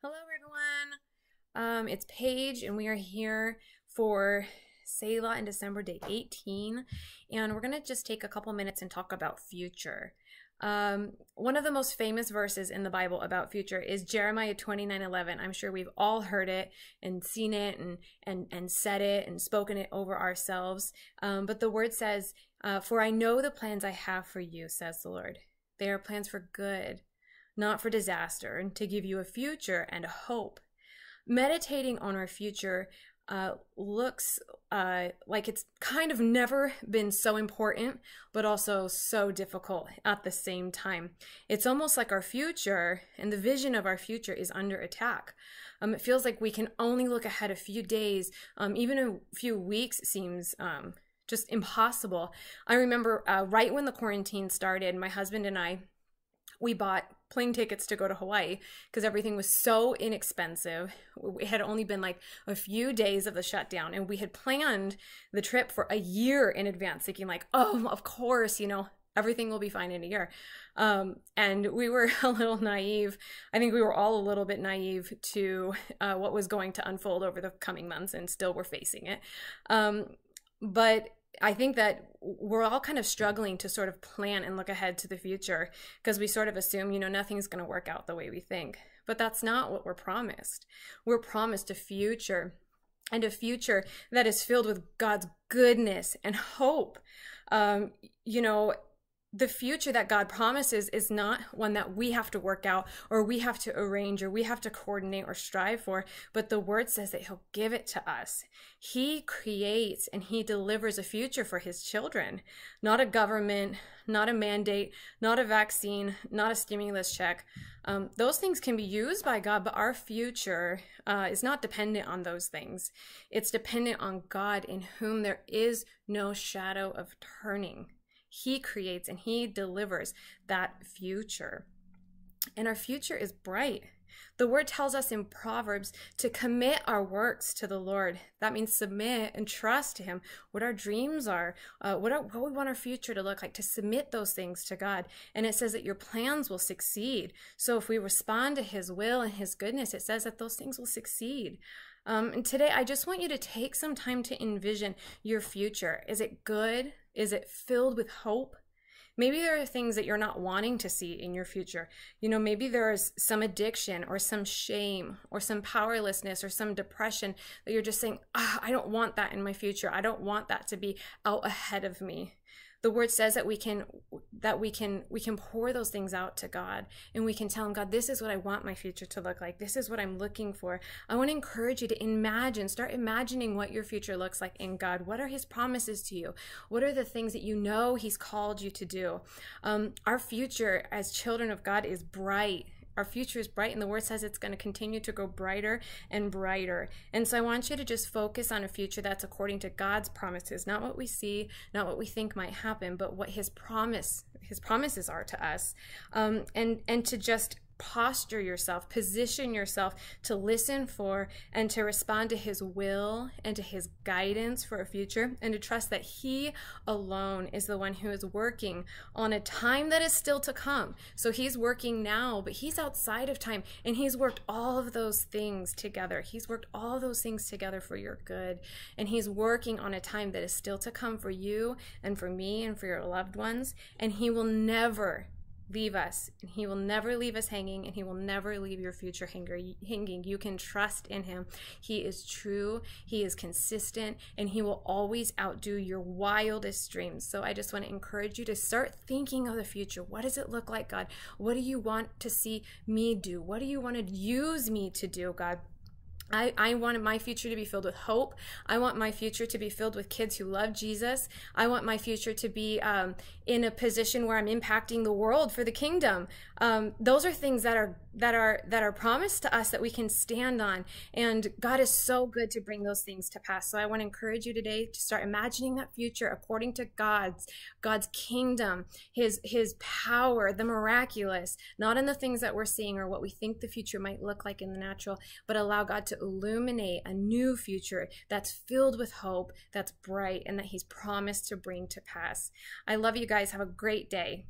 Hello, everyone. It's Paige, and we are here for Selah in December, day 18. And we're going to just take a couple minutes and talk about future. One of the most famous verses in the Bible about future is Jeremiah 29:11. I'm sure we've all heard it and seen it and said it and spoken it over ourselves. But the word says, "For I know the plans I have for you, says the Lord. They are plans for good, not for disaster, and to give you a future and a hope." Meditating on our future looks like it's kind of never been so important, but also so difficult at the same time. It's almost like our future and the vision of our future is under attack. It feels like we can only look ahead a few days, even a few weeks seems just impossible. I remember right when the quarantine started, my husband and we bought plane tickets to go to Hawaii because everything was so inexpensive. It had only been like a few days of the shutdown, and we had planned the trip for a year in advance, thinking like, oh, of course, everything will be fine in a year. And we were a little naive. I think we were all a little bit naive to what was going to unfold over the coming months, and still we're facing it. But I think that we're all kind of struggling to sort of plan and look ahead to the future because we sort of assume, nothing's going to work out the way we think. But that's not what we're promised. We're promised a future, and a future that is filled with God's goodness and hope. The future that God promises is not one that we have to work out or we have to arrange or we have to coordinate or strive for, but the word says that he'll give it to us. He creates and he delivers a future for his children, not a government, not a mandate, not a vaccine, not a stimulus check. Those things can be used by God, but our future is not dependent on those things. It's dependent on God, in whom there is no shadow of turning. He creates and he delivers that future. And our future is bright. The word tells us in Proverbs to commit our works to the Lord. That means submit and trust him. What our dreams are, what we want our future to look like, to submit those things to God. And it says that your plans will succeed. So if we respond to his will and his goodness, it says that those things will succeed. And today, I just want you to take some time to envision your future. Is it good? Is it filled with hope? Maybe there are things that you're not wanting to see in your future. Maybe there is some addiction or some shame or some powerlessness or some depression that you're just saying, I don't want that in my future. I don't want that to be out ahead of me. The word says that we can pour those things out to God, and we can tell him, God, this is what I want my future to look like. This is what I'm looking for. I want to encourage you to start imagining what your future looks like in God. What are his promises to you? What are the things that he's called you to do? Our future as children of God is bright. Our future is bright, and the word says it's going to continue to grow brighter and brighter. And so I want you to just focus on a future that's according to God's promises, not what we see, not what we think might happen, but what his promises are to us. And to just posture yourself, position yourself to listen for and to respond to his will and to his guidance for a future, and to trust that he alone is the one who is working on a time that is still to come. So he's working now, but he's outside of time, and he's worked all of those things together. He's worked all those things together for your good, and he's working on a time that is still to come for you and for me and for your loved ones, and he will never leave us, and he will never leave us hanging, and he will never leave your future hanging. You can trust in him. He is true, he is consistent, and he will always outdo your wildest dreams. So I just want to encourage you to start thinking of the future. What does it look like, God? What do you want to see me do? What do you want to use me to do, God? I want my future to be filled with hope. I want my future to be filled with kids who love Jesus. I want my future to be in a position where I'm impacting the world for the kingdom. Those are things that are promised to us that we can stand on. And God is so good to bring those things to pass. So I want to encourage you today to start imagining that future according to God's kingdom, his power, the miraculous, not in the things that we're seeing or what we think the future might look like in the natural, but allow God to illuminate a new future that's filled with hope, that's bright, and that he's promised to bring to pass. I love you guys. Have a great day.